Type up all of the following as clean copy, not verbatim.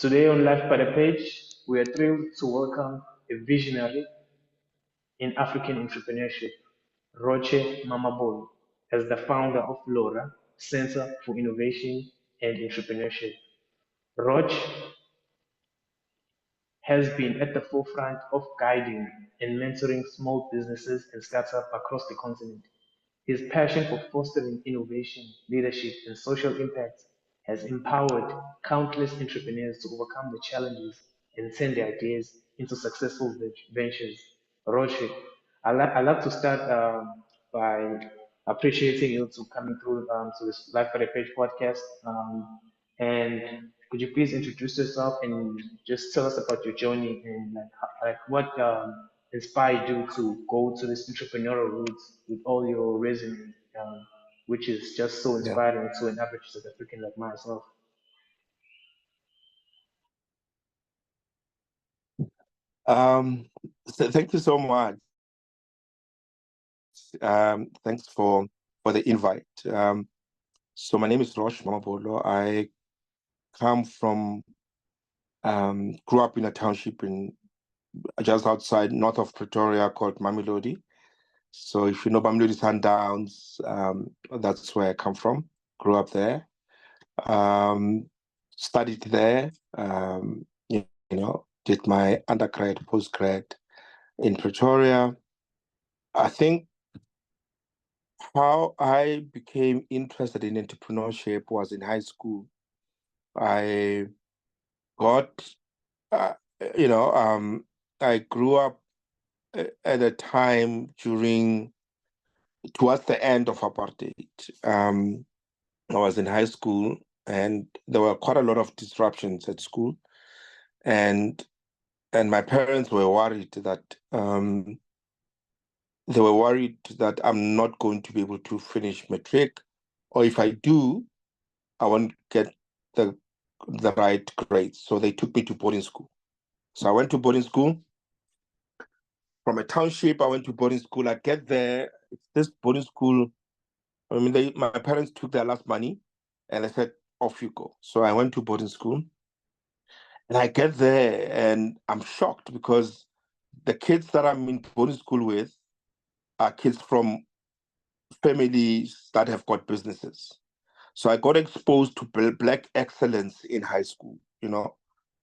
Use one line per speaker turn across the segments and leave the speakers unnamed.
Today on Life by the Page, we are thrilled to welcome a visionary in African entrepreneurship, Roche Mamabolo, as the founder of LORA Centre for Innovation and Entrepreneurship. Roche has been at the forefront of guiding and mentoring small businesses and startups across the continent. His passion for fostering innovation, leadership, and social impact has empowered countless entrepreneurs to overcome the challenges and turn their ideas into successful ventures. Roche, I'd love to start by appreciating you to coming through to this Life for the Page podcast. And could you please introduce yourself and just tell us about your journey and like what inspired you to go to this entrepreneurial route with all your resume, which is just so
Yeah.
inspiring to an average South African like myself.
Um, Thank you so much. Thanks for the invite. So my name is Roche Mamabolo. I come from grew up in a township in just outside north of Pretoria called Mamelodi. So if you know Mamelodi Sundowns, that's where I come from. Grew up there. Studied there. Did my undergrad, postgrad in Pretoria. I think how I became interested in entrepreneurship was in high school. I got, uh, you know, I grew up at a time towards the end of apartheid. I was in high school and there were quite a lot of disruptions at school. And my parents were worried that I'm not going to be able to finish matric, or if I do, I won't get the right grades. So they took me to boarding school. So I went to boarding school. From a township, I went to boarding school. I get there, this boarding school, my parents took their last money and they said, off you go. So I went to boarding school and I get there and I'm shocked because the kids that I'm in boarding school with are kids from families that have got businesses. So I got exposed to Black excellence in high school.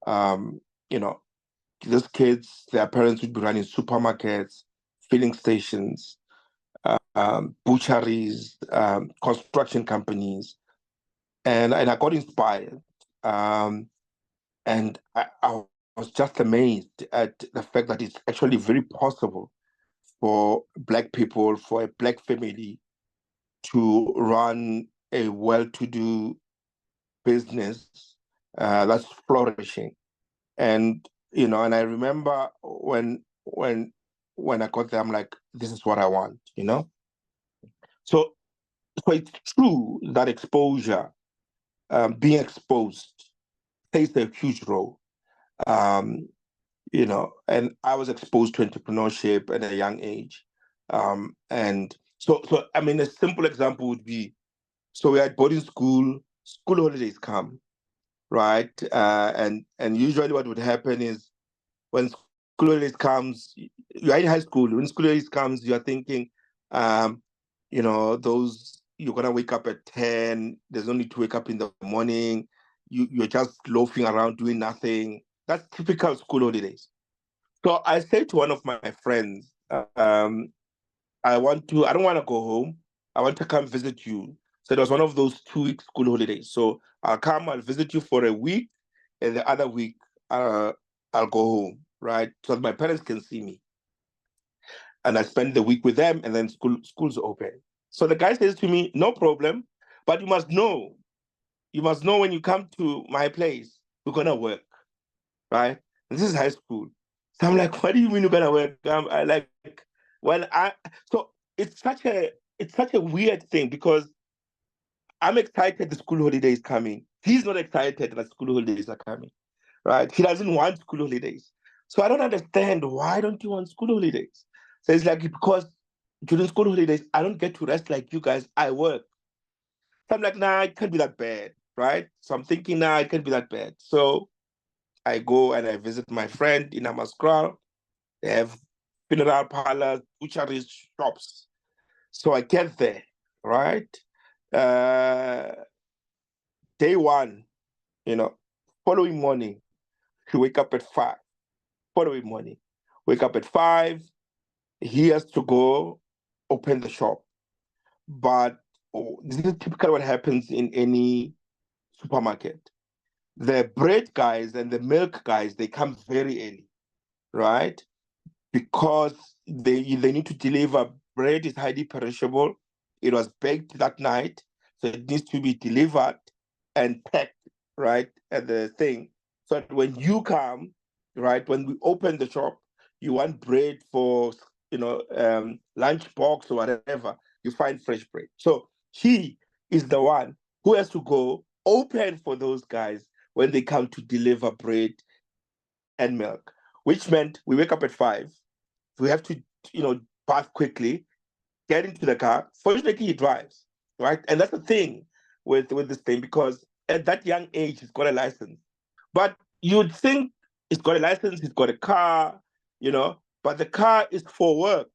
Um, you know, these kids, their parents would be running supermarkets, filling stations, butcheries, construction companies, and I got inspired. And I was just amazed at the fact that it's actually very possible for Black people, for a Black family to run a well-to-do business that's flourishing. And and I remember when I got there, I'm like, this is what I want. So it's true that exposure, being exposed, plays a huge role. Um, and I was exposed to entrepreneurship at a young age. And so I mean, a simple example would be, so we're at boarding school, school holidays come, right? And usually what would happen is when school holidays comes, you're in high school, when school holidays comes, you're thinking, those, you're gonna wake up at 10, there's no need to wake up in the morning, you're just loafing around doing nothing. That's typical school holidays. So I said to one of my friends, I don't want to go home. I want to come visit you. So it was one of those 2 week school holidays. So I'll visit you for a week, and the other week I'll go home, right? So that my parents can see me. And I spend the week with them, and then school's open. So the guy says to me, no problem, but you must know when you come to my place, we're gonna work, right? And this is high school. So I'm like, what do you mean you're gonna work? I like, well, so it's such a weird thing because I'm excited the school holiday is coming. He's not excited that school holidays are coming, right? He doesn't want school holidays. So I don't understand, why don't you want school holidays? So it's like, because during school holidays, I don't get to rest like you guys, I work. So I'm like, nah, it can't be that bad, right? So I'm thinking, nah, it can't be that bad. So I go and I visit my friend in Amaskral. They have funeral parlors, butcheries, shops. So I get there, right? Uh, Day one, following morning, he wake up at 5. Following morning, wake up at 5. He has to go open the shop. But this is typical what happens in any supermarket. The bread guys and the milk guys, they come very early, right? Because they need to deliver. Bread is highly perishable. It was baked that night, so it needs to be delivered and packed, right, at the thing. So that when you come, right, when we open the shop, you want bread for, lunch box or whatever, you find fresh bread. So he is the one who has to go open for those guys when they come to deliver bread and milk, which meant we wake up at 5. We have to, bath quickly, get into the car. Fortunately, he drives, right? And that's the thing with this thing, because at that young age, he's got a license. But you'd think he's got a license, he's got a car, but the car is for work,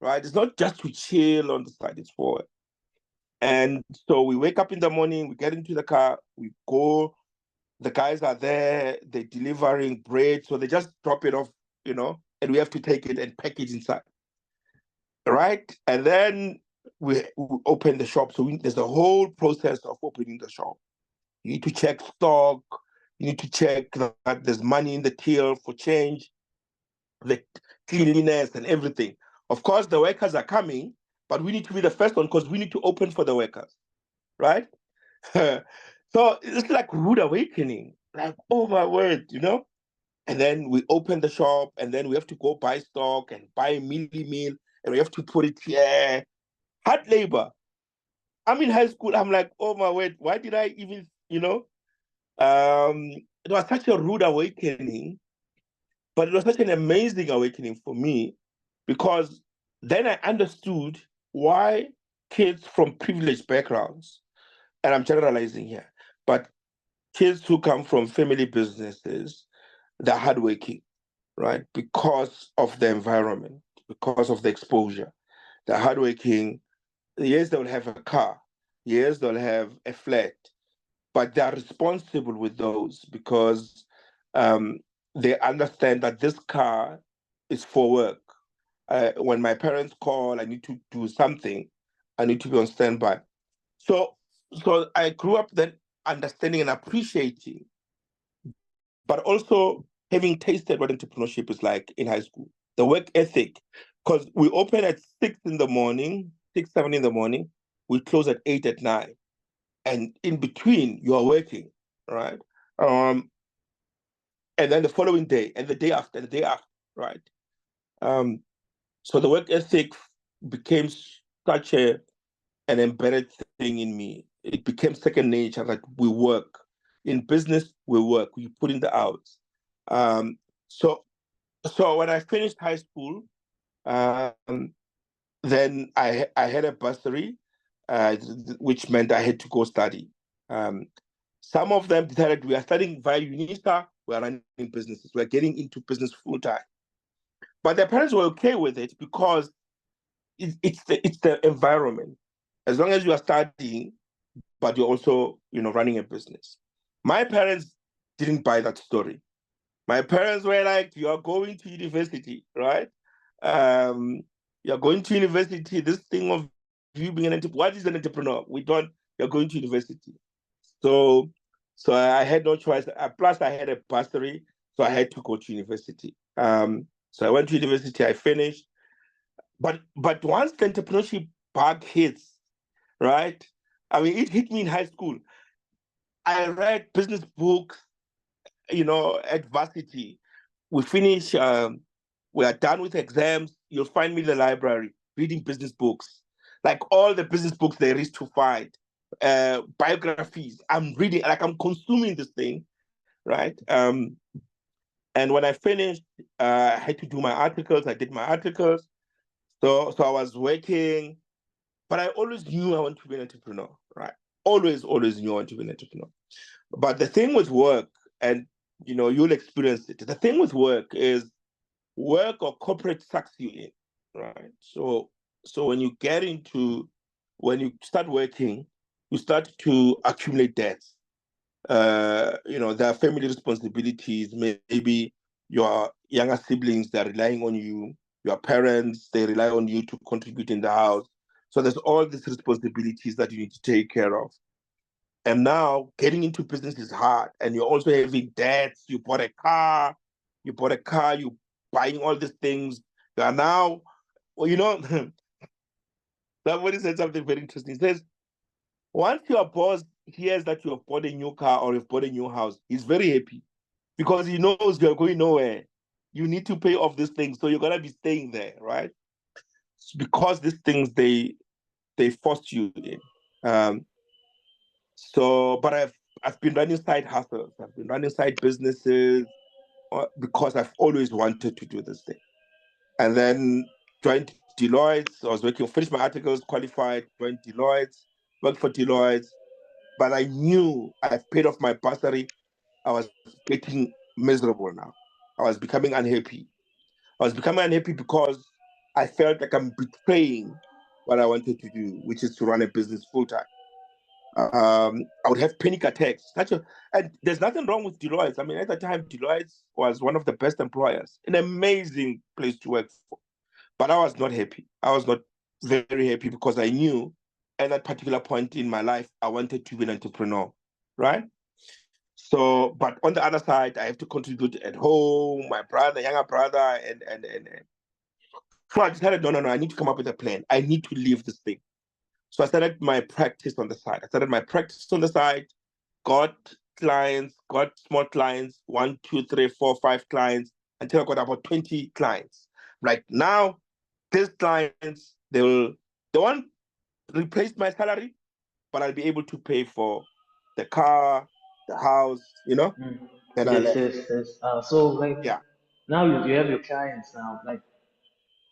right? It's not just to chill on the side, it's for work. And so we wake up in the morning, we get into the car, we go, the guys are there, they're delivering bread, so they just drop it off, and we have to take it and pack it inside, right? And then we open the shop. So there's a whole process of opening the shop. You need to check stock, you need to check that there's money in the till for change, the cleanliness and everything. Of course, the workers are coming, but we need to be the first one because we need to open for the workers, right? So it's like rude awakening, like, oh my word, And then we open the shop, and then we have to go buy stock and buy meal, and we have to put it here. Hard labor. I'm in high school. I'm like, oh my word, why did I even, it was such a rude awakening, but it was such an amazing awakening for me, because then I understood why kids from privileged backgrounds, and I'm generalizing here, but kids who come from family businesses, they're hardworking, right? Because of the environment, because of the exposure. They're hardworking. Yes, they'll have a car. Yes, they'll have a flat, but they are responsible with those because they understand that this car is for work. When my parents call, I need to do something. I need to be on standby. So I grew up then understanding and appreciating, but also having tasted what entrepreneurship is like in high school. The work ethic, because we open at 6 in the morning, 6, 7 in the morning. We close at 8 at night. And in between, you are working, right? And then the following day, and the day after, right? So the work ethic became such an embedded thing in me. It became second nature that we work. In business, we work. We put in the hours. So when I finished high school, then I had a bursary, which meant I had to go study. Some of them decided we are studying via UNISA, we are running businesses, we're getting into business full time. But their parents were okay with it because it's the environment. As long as you are studying, but you're also running a business. My parents didn't buy that story. My parents were like, you are going to university, right? You're going to university, this thing of you being an entrepreneur. What is an entrepreneur? You're going to university. So I had no choice. Plus, I had a bursary, so I had to go to university. So I went to university, I finished. But once the entrepreneurship bug hits, right? I mean, it hit me in high school. I read business books, at varsity. We finish, we are done with exams. You'll find me in the library reading business books, like all the business books there is to find, biographies. I'm reading, like I'm consuming this thing, right? And when I finished, I had to do my articles. I did my articles. So I was working, but I always knew I want to be an entrepreneur, right? Always knew I want to be an entrepreneur. But the thing with work, and you'll experience it. The thing with work is work or corporate sucks you in, right? So when you start working, you start to accumulate debts. There are family responsibilities. Maybe your younger siblings, they're relying on you. Your parents, they rely on you to contribute in the house. So there's all these responsibilities that you need to take care of. And now getting into business is hard. And you're also having debts. You bought a car, you're buying all these things. You are now, somebody said something very interesting. He says, once your boss hears that you have bought a new car or you've bought a new house, he's very happy because he knows you're going nowhere. You need to pay off these things, so you're gonna be staying there, right? It's because these things they forced you in. But I've been running side hustles. I've been running side businesses because I've always wanted to do this thing. And then joined Deloitte. I was finished my articles, qualified, joined Deloitte, worked for Deloitte. But I knew I've paid off my bursary. I was getting miserable now. I was becoming unhappy. I was becoming unhappy because I felt like I'm betraying what I wanted to do, which is to run a business full time. I would have panic attacks. And there's nothing wrong with Deloitte. I mean, at the time, Deloitte was one of the best employers, an amazing place to work for. But I was not happy. I was not very happy because I knew at that particular point in my life, I wanted to be an entrepreneur, right? So, but on the other side, I have to contribute at home, my brother, younger brother, and so I decided, no, I need to come up with a plan. I need to leave this thing. So I started my practice on the side. Got clients, got small clients, 1, 2, 3, 4, 5 clients, until I got about 20 clients. Right now, these clients, they won't replace my salary, but I'll be able to pay for the car, the house,
Mm.
and I
Yes,
left.
yes, yes. So like
Yeah.
now you have your clients now, like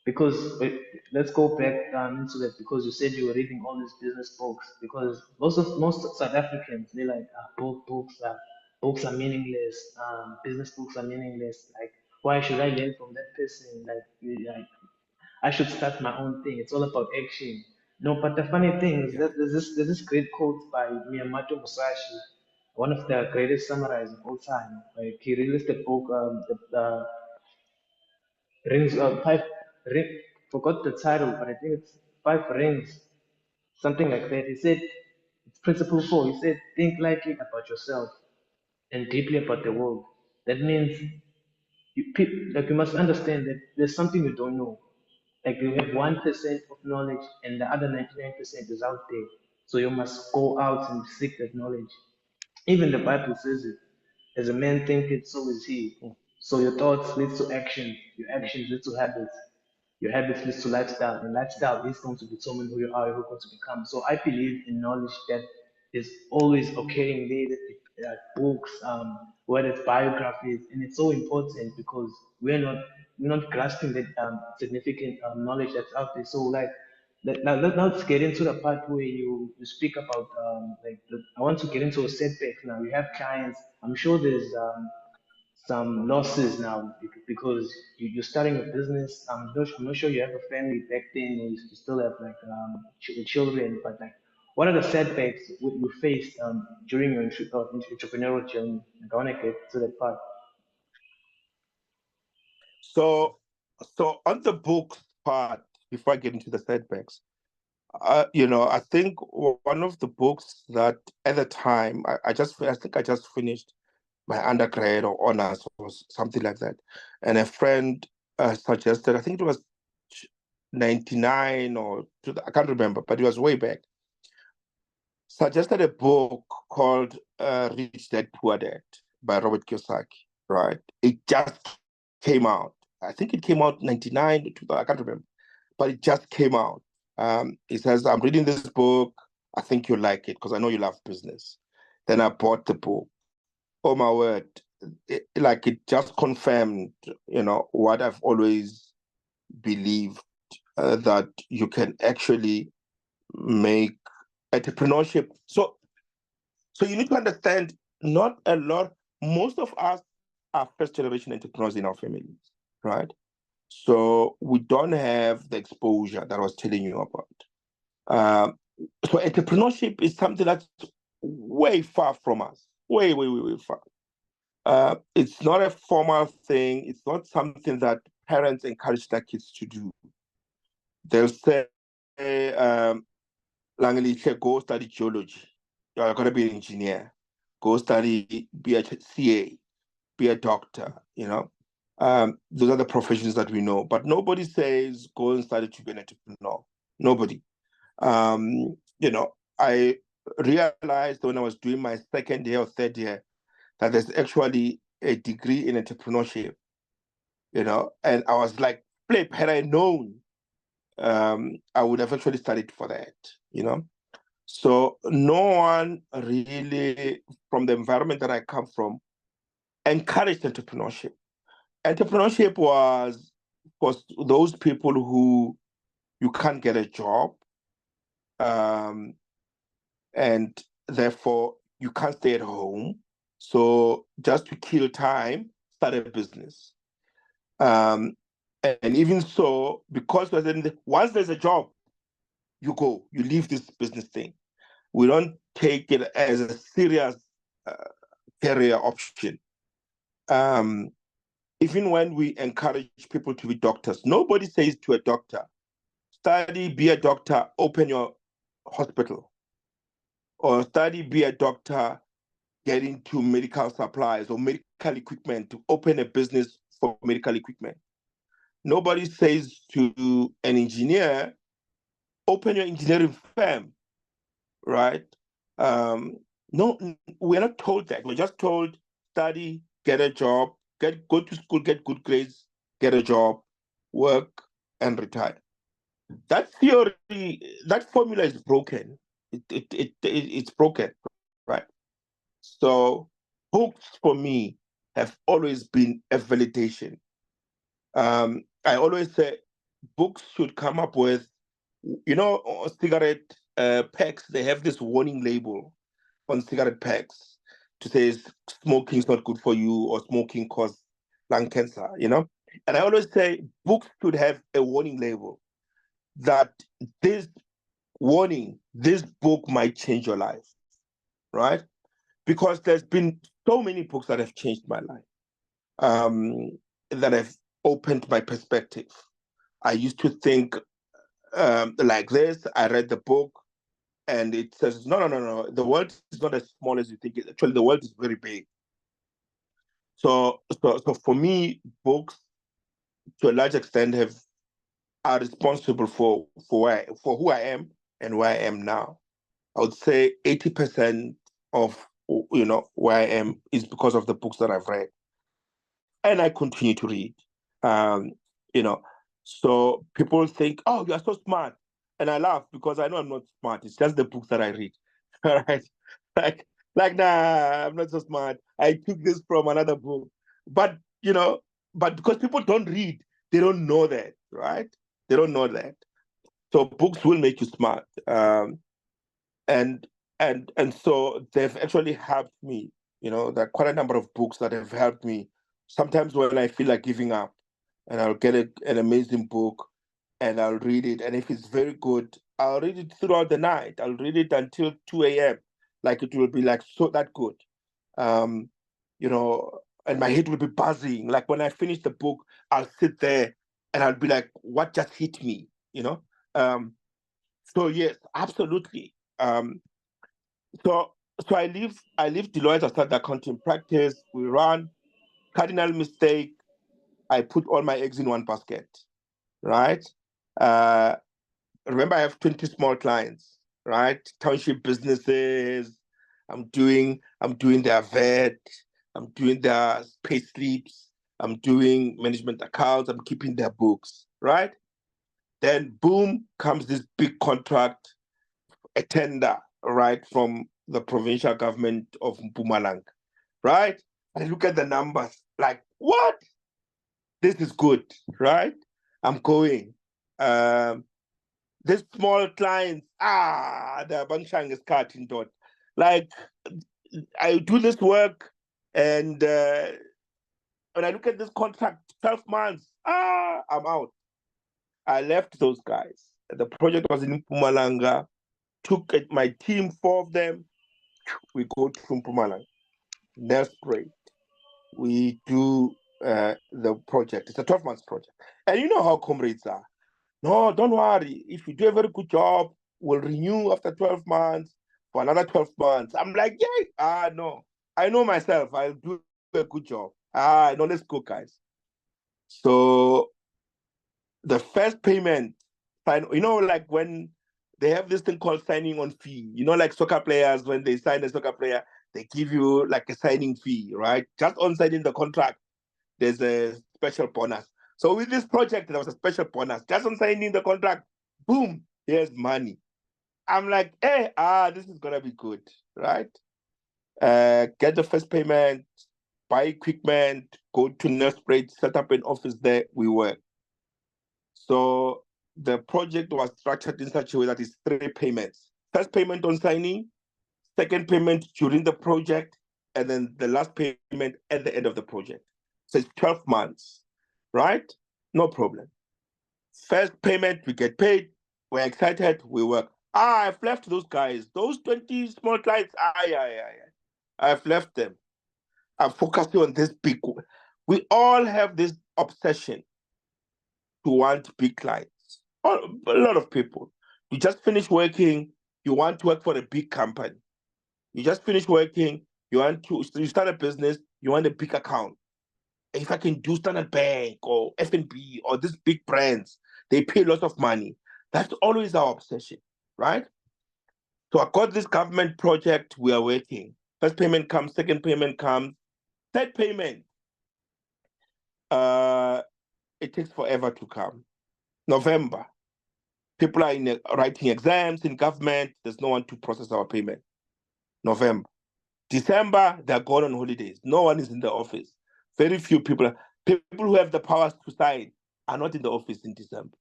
because let's go back into that because you said you were reading all these business books because most South Africans they like books are meaningless, business books are meaningless. Like why should I learn from that person? Like I should start my own thing. It's all about action. No, but the funny thing is
Yeah.
that there's this great quote by Miyamoto Musashi, one of the greatest samurais of all time. Like he released a book, the Rings five ring, forgot the title, but I think it's Five Rings, something like that. He said it's principle four. He said think lightly about yourself and deeply about the world. That means like you must understand that there's something you don't know. Like you have 1% of knowledge and the other 99% is out there. So you must go out and seek that knowledge. Even the Bible says it. As a man thinketh, so is he.
Mm,
So your thoughts lead to action. Your
mm,
actions lead to habits. Your habits lead to lifestyle. And
mm.
lifestyle is going to determine who you are and who you're going to become. So I believe in knowledge that is always occurring there, books, whether it's biographies, and it's so important because we're not grasping that significant knowledge that's out there. So like let's get into the part where you speak about I want to get into a setback now. You have clients. I'm sure there's some losses now because you're starting a business. I'm not sure you have a family back then. Or you still have like children, but like what are the setbacks you faced during your entrepreneurial journey? Like, I want to get to that part.
So, so on the books part, before I get into the setbacks, I think one of the books that at the time I think I just finished my undergrad or honors or something like that, and a friend suggested, I think it was 99 or I can't remember, but it was way back. Suggested a book called Rich Dad Poor Dad by Robert Kiyosaki. Right, it just came out. I think it came out 99 or 2000, I can't remember, but it just came out. It says, I'm reading this book. I think you'll like it because I know you love business. Then I bought the book. Oh my word. It just confirmed, what I've always believed, that you can actually make entrepreneurship. So you need to understand, not a lot, most of us are first-generation entrepreneurs in our families, right? So we don't have the exposure that I was telling you about. So entrepreneurship is something that's way far from us, way, way, way, way far. It's not a formal thing. It's not something that parents encourage their kids to do. They'll say, Langlish, go study geology. You're going to be an engineer. Go study, be a CA, be a doctor, you know. Those are the professions that we know. But nobody says, go and study to be an entrepreneur. Nobody. You know, I realized when I was doing my second year or third year that there's actually a degree in entrepreneurship, you know, and I was like, flip, had I known, I would have actually studied for that, you know. So no one really, from the environment that I come from, encouraged entrepreneurship. Entrepreneurship was for those people who you can't get a job, and therefore you can't stay at home. So just to kill time, start a business. And even so, because once there's a job, you leave this business thing. We don't take it as a serious career option. Even when we encourage people to be doctors, nobody says to a doctor, study, be a doctor, open your hospital. Or study, be a doctor, get into medical supplies or medical equipment to open a business for medical equipment. Nobody says to an engineer, open your engineering firm, right? No, we're not told that. We're just told study, get a job, go to school, get good grades, get a job, work, and retire. That theory, that formula is broken. It's broken, right? So books for me have always been a validation. I always say books should come up with, you know, cigarette packs, they have this warning label on cigarette packs to say smoking is not good for you or smoking causes lung cancer, you know? And I always say books should have a warning label that this this book might change your life, right? Because there's been so many books that have changed my life, that have opened my perspective. I used to think like this. I read the book and it says, no. The world is not as small as you think. Actually, the world is very big. So for me, books to a large extent are responsible for who I am and where I am now. I would say 80% of where I am is because of the books that I've read, and I continue to read. Um, you know, so people think, "Oh, you are so smart," and I laugh because I know I'm not smart. It's just the books that I read. All right, like nah, I'm not so smart. I took this from another book, but but because people don't read, they don't know that, right? They don't know that. So books will make you smart, and so they've actually helped me. There are quite a number of books that have helped me. Sometimes when I feel like giving up, and I'll get an amazing book, and I'll read it, and if it's very good, I'll read it throughout the night. I'll read it until 2 a.m. Like it will be like so that good, um, and my head will be buzzing. Like when I finish the book, I'll sit there and I'll be like, "What just hit me?" So yes, absolutely. So I leave Deloitte. I start the accounting practice. We run. Cardinal mistake. I put all my eggs in one basket. Right. Uh, Remember, I have 20 small clients. Right. Township businesses. I'm doing their vet. I'm doing their pay slips. I'm doing management accounts. I'm keeping their books. Right. Then boom comes this big contract, a tender, right, from the provincial government of Mpumalanga, right? I look at the numbers like, what? This is good, right? I'm going. This small clients, the Bangshang is cutting dot. Like, I do this work and when I look at this contract, 12 months, I'm out. I left those guys. The project was in Mpumalanga. Took my team, 4 of them. We go to Mpumalanga. Desperate. We do the project. It's a 12 months project. And you know how comrades are. No, don't worry. If you do a very good job, we'll renew after 12 months for another 12 months. I'm like, yeah, no. I know myself. I'll do a good job. No, let's go, guys. So the first payment, like when they have this thing called signing on fee, like soccer players, when they sign a soccer player, they give you like a signing fee, right? Just on signing the contract, there's a special bonus. So with this project, there was a special bonus. Just on signing the contract, boom, here's money. I'm like, hey, this is gonna be good, right? Get the first payment, buy equipment, go to Nelspruit, set up an office there, we work. So the project was structured in such a way that it's 3 payments. First payment on signing, second payment during the project, and then the last payment at the end of the project. So it's 12 months, right? No problem. First payment, we get paid. We're excited, we work. I've left those guys. Those 20 small clients, I've left them. I'm focusing on this big one. We all have this obsession to want big clients. A lot of people. You just finish working, you want to work for a big company. You just finish working, you start a business, you want a big account. If I can do Standard Bank or FNB or these big brands, they pay lots of money. That's always our obsession, right? So I got this government project, we are waiting. First payment comes, second payment comes, third payment. It takes forever to come. November. People are writing exams in government. There's no one to process our payment. November. December, they're gone on holidays. No one is in the office. Very few people. People who have the powers to sign are not in the office in December.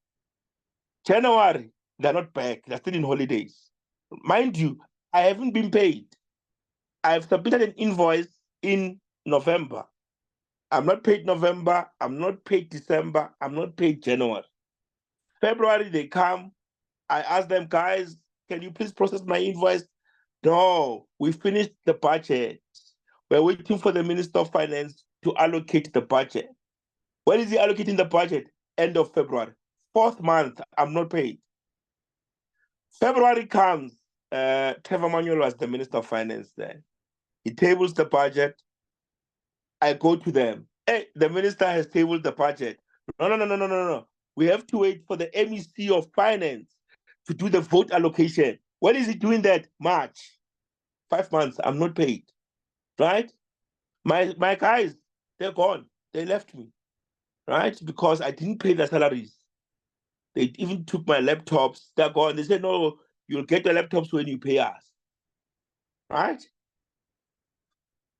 January, they're not back. They're still in holidays. Mind you, I haven't been paid. I've submitted an invoice in November. I'm not paid November. I'm not paid December. I'm not paid January. February, they come. I ask them, guys, can you please process my invoice? No, we finished the budget. We're waiting for the Minister of Finance to allocate the budget. When is he allocating the budget? End of February. 4th month, I'm not paid. February comes, Trevor Manuel was the Minister of Finance then. He tables the budget. I go to them. Hey, the minister has tabled the budget. No. We have to wait for the MEC of Finance to do the vote allocation. When is he doing that? March. 5 months, I'm not paid, right? My guys, they're gone. They left me, right? Because I didn't pay their salaries. They even took my laptops. They're gone. They said, no, you'll get the laptops when you pay us, right?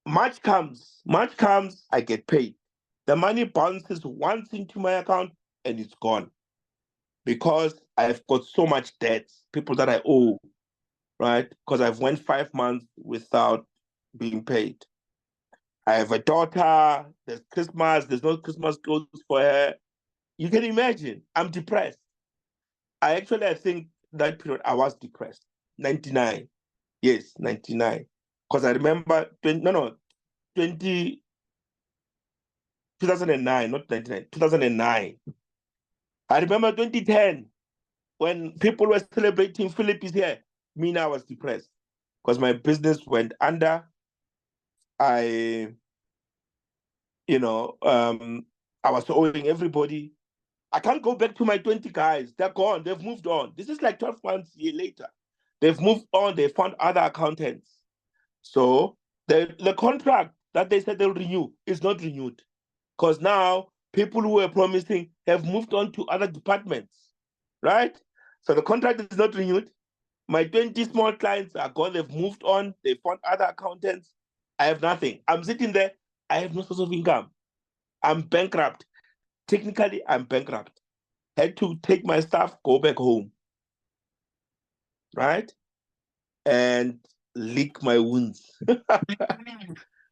March comes, I get paid. The money bounces once into my account and it's gone because I've got so much debt, people that I owe, right? Because I've went 5 months without being paid. I have a daughter, there's Christmas, there's no Christmas clothes for her. You can imagine, I'm depressed. I think that period I was depressed. 99. Yes, 99. Because I remember 2009, not 99, 2009. I remember 2010 when people were celebrating Philip is here. Me now was depressed because my business went under. I was owing everybody. I can't go back to my 20 guys. They're gone. They've moved on. This is like 12 months later. They've moved on. They found other accountants. So the contract that they said they'll renew is not renewed because now people who were promising have moved on to other departments, right? So the contract is not renewed. My 20 small clients are gone. They've moved on. They found other accountants. I have nothing. I'm sitting there. I have no source of income. I'm bankrupt. Technically, I'm bankrupt. Had to take my stuff, go back home, right? And lick my wounds.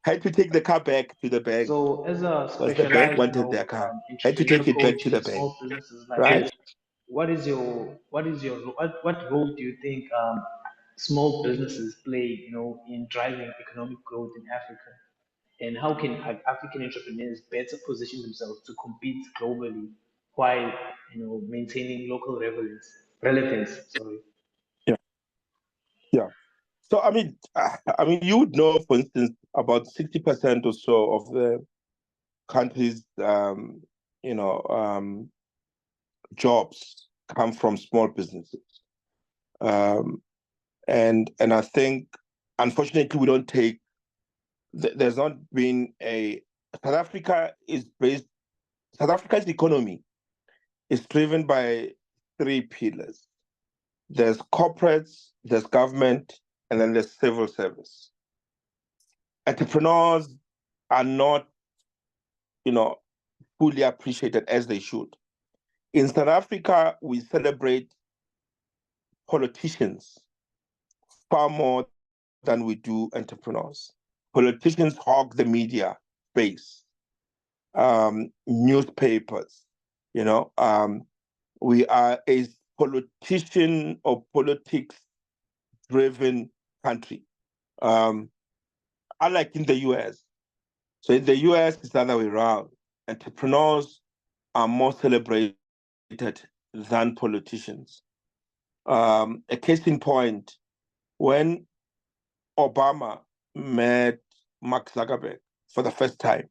Had to take the car back to the bank
So, as a
because the bank
specialized,
wanted their car. Had to
entrepreneur
take it back
coach
to the
in
bank,
small businesses like
right?
this, what role do you think small businesses play, in driving economic growth in Africa? And how can African entrepreneurs better position themselves to compete globally while maintaining local relevance? Relevance, sorry.
Yeah, yeah. So I mean, you would know, for instance, about 60% or so of the country's, you know, jobs come from small businesses, um, and I think, unfortunately, we don't take. There's not been a South Africa is based. South Africa's economy is driven by three pillars. There's corporates, there's government, and then there's civil service. Entrepreneurs are not, you know, fully appreciated as they should. In South Africa, we celebrate politicians far more than we do entrepreneurs. Politicians hog the media space, newspapers, you know. We are a politician or politics driven country, um, unlike in the US. So in the US, it's the other way around. Entrepreneurs are more celebrated than politicians. A case in point, when Obama met Mark Zuckerberg for the first time,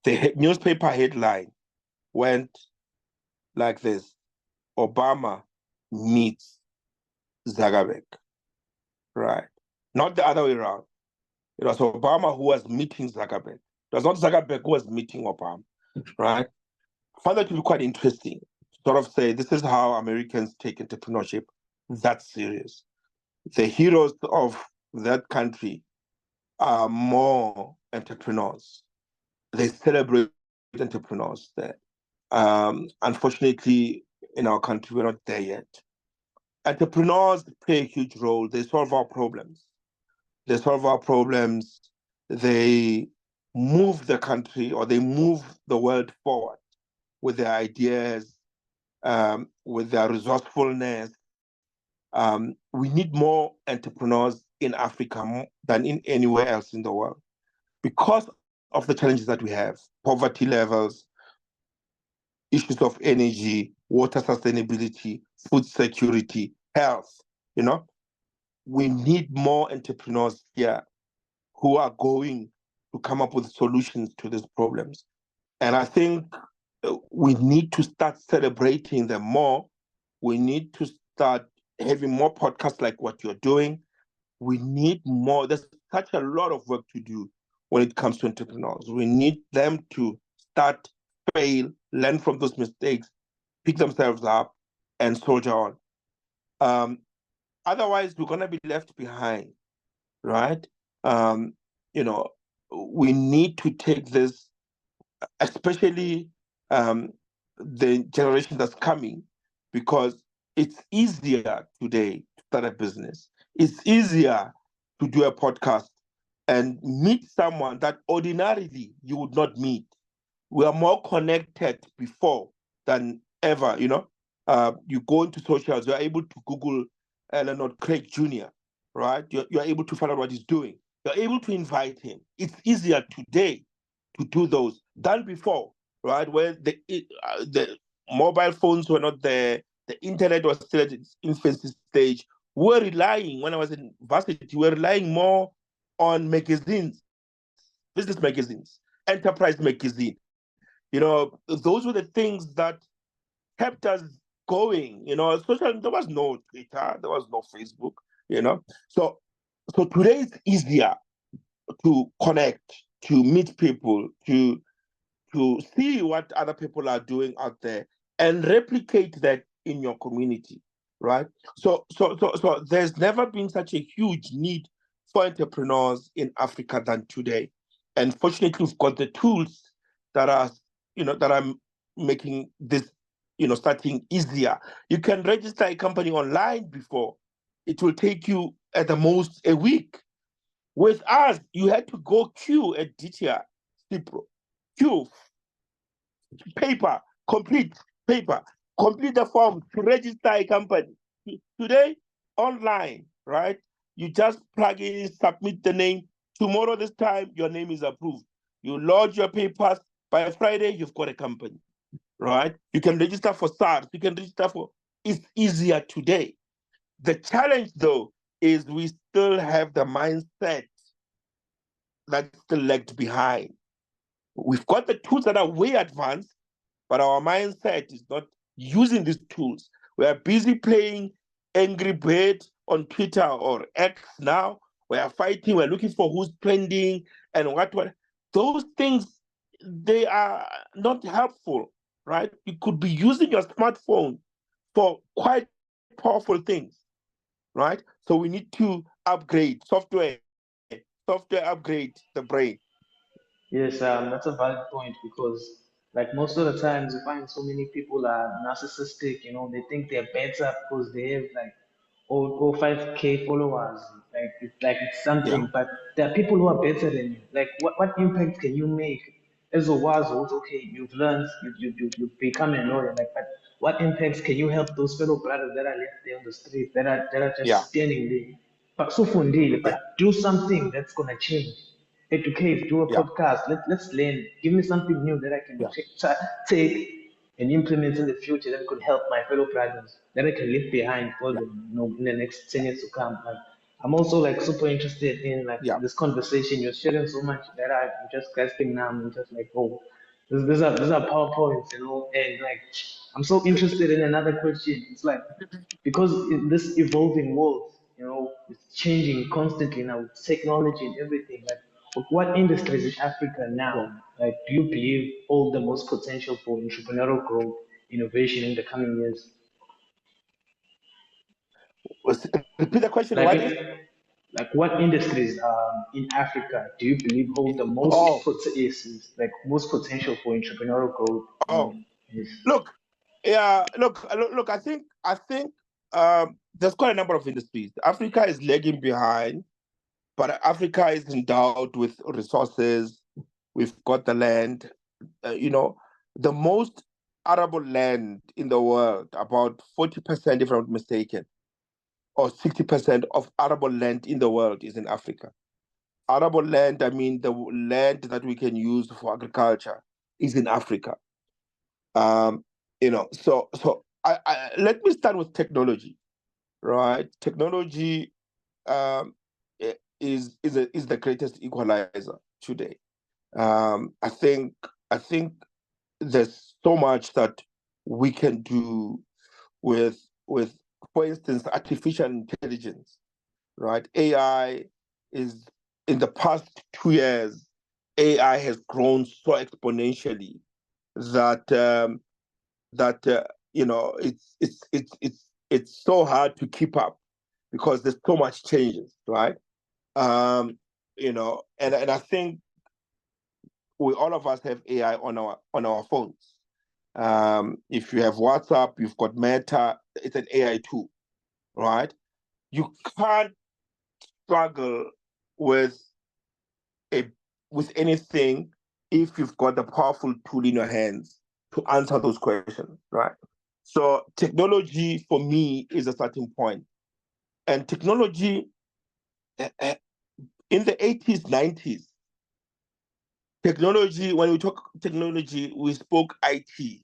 the newspaper headline went like this: Obama meets Zuckerberg, right? Not the other way around. It was Obama who was meeting Zuckerberg. It was not Zuckerberg who was meeting Obama, right? I found that to be quite interesting. Sort of say this is how Americans take entrepreneurship that serious. The heroes of that country are more entrepreneurs. They celebrate entrepreneurs there. Unfortunately, in our country, we're not there yet. Entrepreneurs play a huge role. They solve our problems. They solve our problems. They move the country, or they move the world forward with their ideas, with their resourcefulness. We need more entrepreneurs in Africa than in anywhere else in the world because of the challenges that we have: poverty levels, issues of energy, water sustainability, food security, health. You know, we need more entrepreneurs here who are going to come up with solutions to these problems. And I think we need to start celebrating them more. We need to start having more podcasts like what you're doing. We need more. There's such a lot of work to do when it comes to entrepreneurs. We need them to start, fail, learn from those mistakes, pick themselves up, and soldier on. Um, Otherwise, we're going to be left behind, right? Um, you know, we need to take this, especially the generation that's coming, because it's easier today to start a business. It's easier to do a podcast and meet someone that ordinarily you would not meet. We are more connected before than ever, you know. You go into socials, you're able to Google Leonard Craig Jr., right? You're able to find out what he's doing. You're able to invite him. It's easier today to do those than before, right? Where the mobile phones were not there, the internet was still at its infancy stage. We're relying, when I was in varsity, we're relying more on magazines, business magazines, enterprise magazine. Those were the things that kept us going. There was no Twitter, there was no Facebook, you know. So today it's easier to connect, to meet people, to see what other people are doing out there and replicate that in your community, right? So there's never been such a huge need for entrepreneurs in Africa than today. And fortunately, we've got the tools that are, that are making this, starting easier. You can register a company online before. It will take you at the most a week. With us, you had to go queue at DTR, Cipro, queue, paper, complete paper, complete the form to register a company. Today, online, right? You just plug in, submit the name. Tomorrow, this time, your name is approved. You lodge your papers. By Friday, you've got a company, right? You can register for SARS. You can register for. It's easier today. The challenge, though, is we still have the mindset that's still lagged behind. We've got the tools that are way advanced, but our mindset is not using these tools. We are busy playing Angry Bird on Twitter or X now. We are fighting, we're looking for who's trending and what. Those things, they are not helpful, right? You could be using your smartphone for quite powerful things, right? So we need to upgrade software upgrade the brain.
Yes, that's a valid point because, like most of the times, you find so many people are narcissistic. You know, they think they're better because they have like or 5K followers. Like it's
Yeah,
something, but there are people who are better than you. Like, what impact can you make as a wazo? Okay, you've learned, you've become a lawyer. Like, but what impacts can you help those fellow brothers that are left there on the street that are
yeah,
just standing there? But so fundile,
yeah,
but do something that's gonna change. Educate, do a
yeah,
podcast. Let's learn. Give me something new that I can
yeah,
take and implement in the future that could help my fellow brothers that I can leave behind for
yeah,
them, in the next 10 years to come. Like, I'm also like super interested in like
yeah.
this conversation. You're sharing so much that I'm just grasping now. I'm just like, oh, these are PowerPoints, and like I'm so interested in another question. It's like because in this evolving world, it's changing constantly now with technology and everything. Like, what industries in Africa now,
Yeah.
like, do you believe hold the most potential for entrepreneurial growth, innovation in the coming years?
Repeat the question.
Like,
What is?
what industries in Africa do you believe hold the
Oh,
most potential for entrepreneurial growth?
oh.
Yes.
Look, yeah. Look. I think there's quite a number of industries. Africa is lagging behind, but Africa is endowed with resources. We've got the land. The most arable land in the world, about 40%, if I'm not mistaken, or 60% of arable land in the world is in Africa. Arable land, I mean the land that we can use for agriculture, is in Africa. So let me start with technology, right? Technology um, is the greatest equalizer today. I think there's so much that we can do with, for instance, artificial intelligence, right? AI is in the past 2 years, AI has grown so exponentially that that it's so hard to keep up because there's so much changes, right? And I think we all of us have AI on our phones. If you have WhatsApp, you've got Meta, it's an AI tool, right? You can't struggle with a with anything if you've got the powerful tool in your hands to answer those questions, right? So technology for me is a starting point. And technology in the 80s, 90s, technology, when we talk technology, we spoke IT.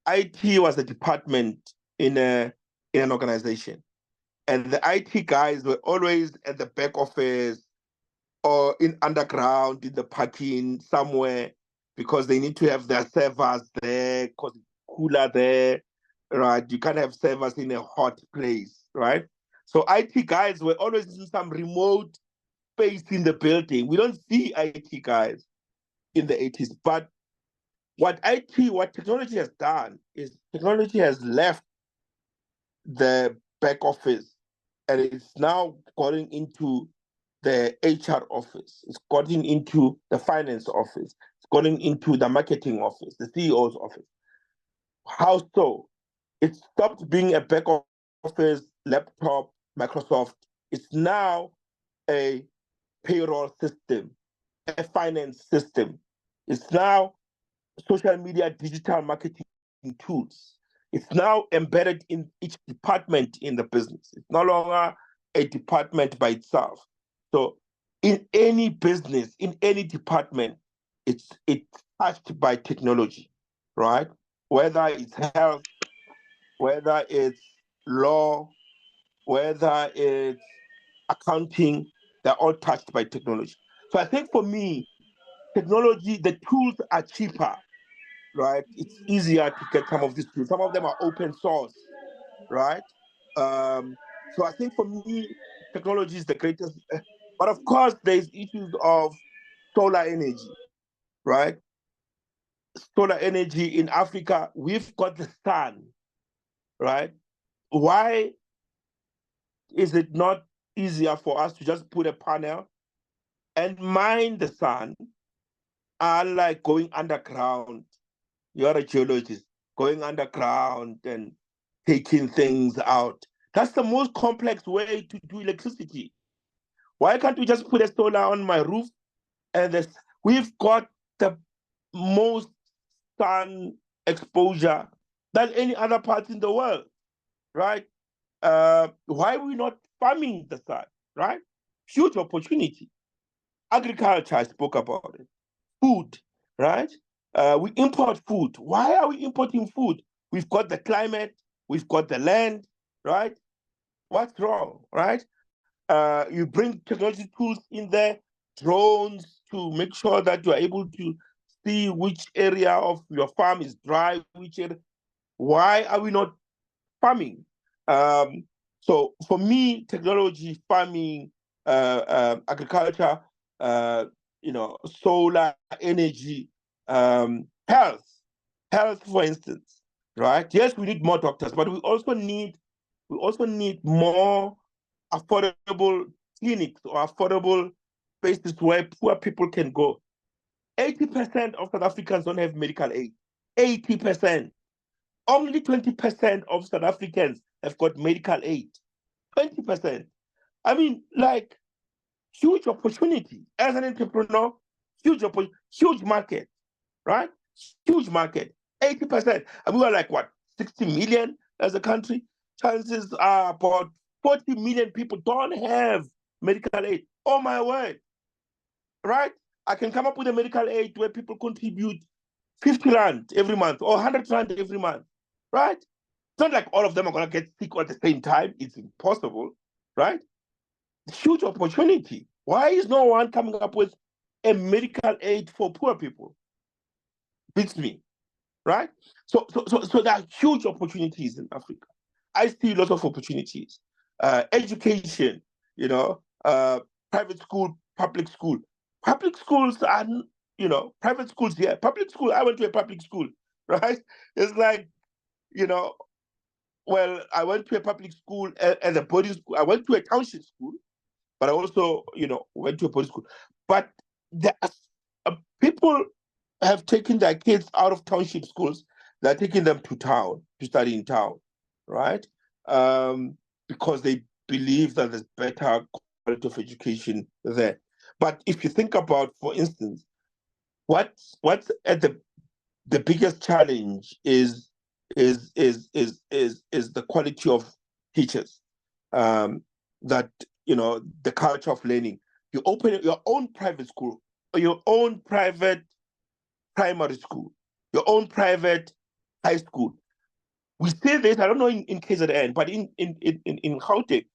IT was a department in an organization. And the IT guys were always at the back office or in underground in the parking somewhere because they need to have their servers there because it's cooler there, right? You can't have servers in a hot place, right? So IT guys were always in some remote space in the building. We don't see IT guys in the 80s, but what technology has done is technology has left the back office and it's now going into the HR office, it's gotten into the finance office, it's gotten into the marketing office, the CEO's office. How so? It stopped being a back office laptop, Microsoft. It's now a payroll system, a finance system. It's now social media, digital marketing tools. It's now embedded in each department in the business. It's no longer a department by itself. So in any business, in any department, it's touched by technology, right? Whether it's health, whether it's law, whether it's accounting, they're all touched by technology. So I think for me, technology, the tools are cheaper, right? It's easier to get some of these tools. Some of them are open source, right? So I think for me, technology is the greatest. But of course, there's issues of solar energy, right? Solar energy in Africa, we've got the sun, right? Why is it not easier for us to just put a panel and mine the sun, unlike going underground? You're a geologist, going underground and taking things out. That's the most complex way to do electricity. Why can't we just put a solar on my roof? And we've got the most sun exposure than any other part in the world, right? Why are we not farming the sun, right? Huge opportunity. Agriculture, I spoke about it. Food, right? We import food. Why are we importing food? We've got the climate, we've got the land, right? What's wrong, right? You bring technology tools in there, drones to make sure that you are able to see which area of your farm is dry, which area. Why are we not farming? So for me, technology, farming, agriculture, uh, solar energy, health, for instance, right? Yes, we need more doctors, but we also need more affordable clinics or affordable places where poor people can go. 80% of South Africans don't have medical aid. 80%. Only 20% of South Africans have got medical aid. 20%. I mean, like, huge opportunity. As an entrepreneur, huge market, right? Huge market. 80%. And we were like, what, 60 million as a country? Chances are about 40 million people don't have medical aid. Oh, my word, right? I can come up with a medical aid where people contribute 50 rand every month or 100 rand every month, right? It's not like all of them are going to get sick at the same time. It's impossible, right? Huge opportunity. Why is no one coming up with a medical aid for poor people? Beats me, right? So there are huge opportunities in Africa. I see lots of opportunities. Education, private school, public school. Public schools are, private schools here. Public school, I went to a public school, right? It's like, well, I went to a public school as a boarding school. I went to a township school, but I also, went to a boarding school. But people have taken their kids out of township schools. They're taking them to town to study in town, right? Because they believe that there's better quality of education there. But if you think about, for instance, what's at the biggest challenge is the quality of teachers. That the culture of learning. You open your own private school or your own private primary school, your own private high school. We say this, I don't know in KZN, but in Gauteng,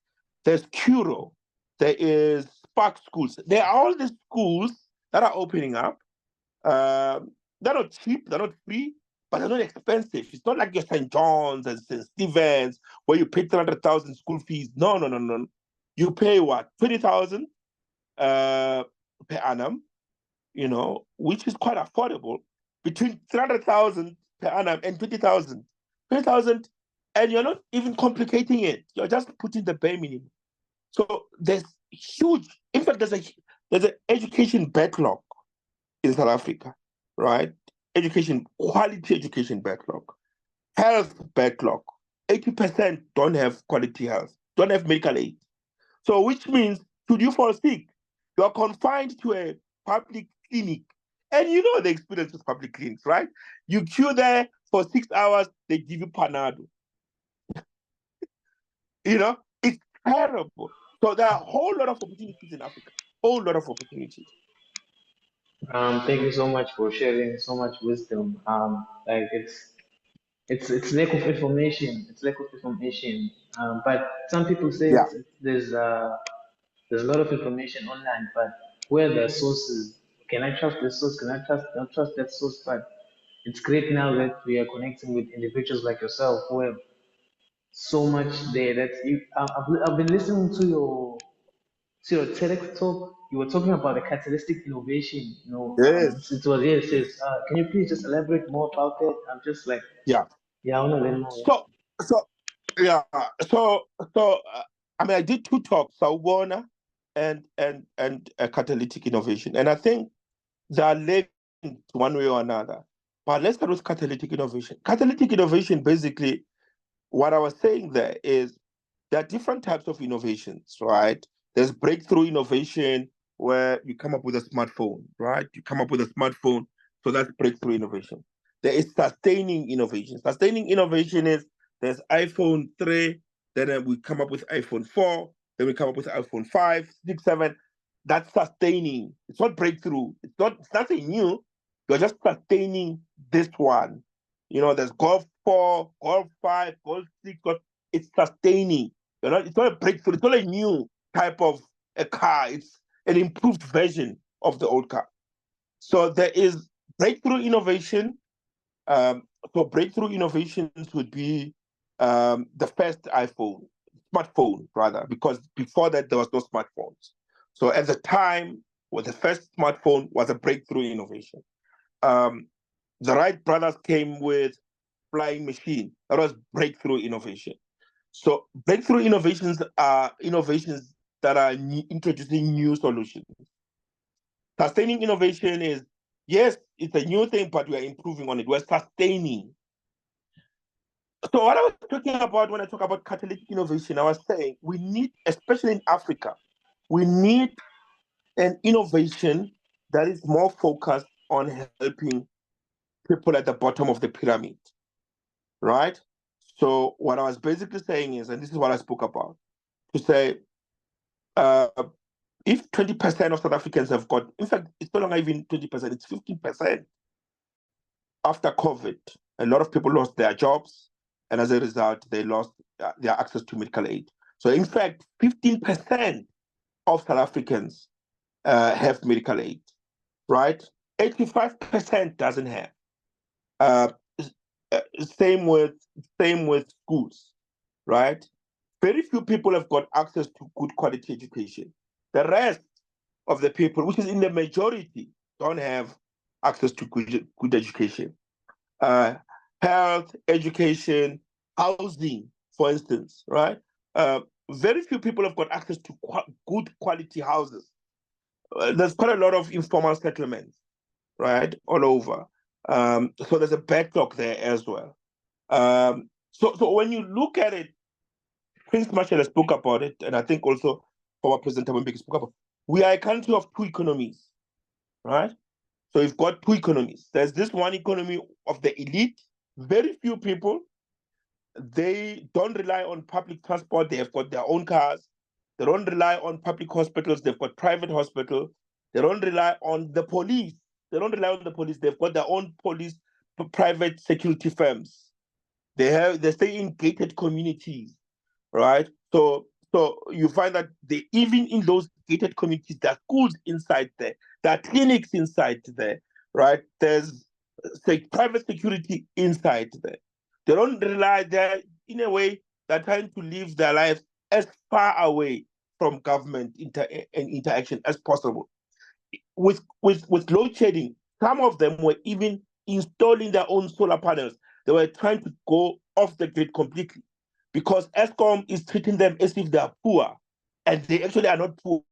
there's Curo, there is Spark schools. There are all these schools that are opening up. They're not cheap, they're not free, but they're not expensive. It's not like your St. John's and St. Stephen's where you pay 300,000 school fees. No. You pay what? 20,000 per annum, which is quite affordable, between 300,000 per annum and 20,000. 20,000, and you're not even complicating it. You're just putting the bare minimum. So there's huge, in fact, there's an education backlog in South Africa, right? Quality education backlog. Health backlog. 80% don't have quality health, don't have medical aid. So which means, should you fall sick, You are confined to a public clinic. And you know the experience with public clinics, right? You queue there for 6 hours, they give you Panado. It's terrible. So there are a whole lot of opportunities in Africa. Whole lot of opportunities.
Thank you so much for sharing so much wisdom. Like it's lack of information. It's lack of information. But some people say
Yeah.
there's a lot of information online, but where the sources? Can I trust this source? Can I not trust that source? But it's great now that we are connecting with individuals like yourself who have so much there. That you, I've been listening to your TEDx talk. You were talking about the catalytic innovation.
Yes.
It was yes, yes. Can you please just elaborate more about that? I'm just like,
Yeah.
yeah, I want to learn more. Yeah.
So, so yeah. So, so I mean, I did two talks, Sawubona and catalytic innovation, and I think they are linked one way or another. But let's start with catalytic innovation. Catalytic innovation, basically, what I was saying there is there are different types of innovations, right? There's breakthrough innovation where you come up with a smartphone, right? You come up with a smartphone, so that's breakthrough innovation. There is sustaining innovation. Sustaining innovation is there's iPhone 3, then we come up with iPhone 4, then we come up with iPhone 5, 6, 7. That's sustaining. It's not breakthrough. It's nothing new. You're just sustaining this one. There's Golf 4, Golf 5, Golf 6, it's sustaining. It's not a breakthrough. It's not a new type of a car. It's an improved version of the old car. So there is breakthrough innovation. Um, so breakthrough innovations would be the first smartphone rather, because before that there was no smartphones. So at the time, the first smartphone was a breakthrough innovation. Um, the Wright brothers came with flying machine. That was breakthrough innovation. So breakthrough innovations are innovations that are introducing new solutions. Sustaining innovation is, yes, it's a new thing, but we are improving on it. We're sustaining. So what I was talking about when I talk about catalytic innovation, I was saying we need, especially in Africa, we need an innovation that is more focused on helping people at the bottom of the pyramid, right? So what I was basically saying is, and this is what I spoke about, to say, uh, if 20% of South Africans have got, in fact, it's no longer even 20%, it's 15% after COVID. A lot of people lost their jobs, and as a result, they lost their access to medical aid. So, in fact, 15% of South Africans have medical aid, right? 85% doesn't have. Uh, same with schools, right? Very few people have got access to good quality education. The rest of the people, which is in the majority, don't have access to good education. Uh, Health, education, housing, for instance, right? Uh, Very few people have got access to good quality houses. There's quite a lot of informal settlements, right, all over. So there's a backlog there as well. So when you look at it, Prince Marshall spoke about it, and I think also former President Thabo Mbeki spoke about it. We are a country of two economies, right? So we've got two economies. There's this one economy of the elite. Very few people, they don't rely on public transport. They have got their own cars. They don't rely on public hospitals. They've got private hospitals. They don't rely on the police. They don't rely on the police. They've got their own police, private security firms. They stay in gated communities, right? So you find that even in those gated communities, there are schools inside there, there are clinics inside there, right? There's private security inside there. They don't rely there in a way. They're trying to live their lives as far away from government and interaction as possible. With load shedding, some of them were even installing their own solar panels. They were trying to go off the grid completely because ESCOM is treating them as if they are poor, and they actually are not poor.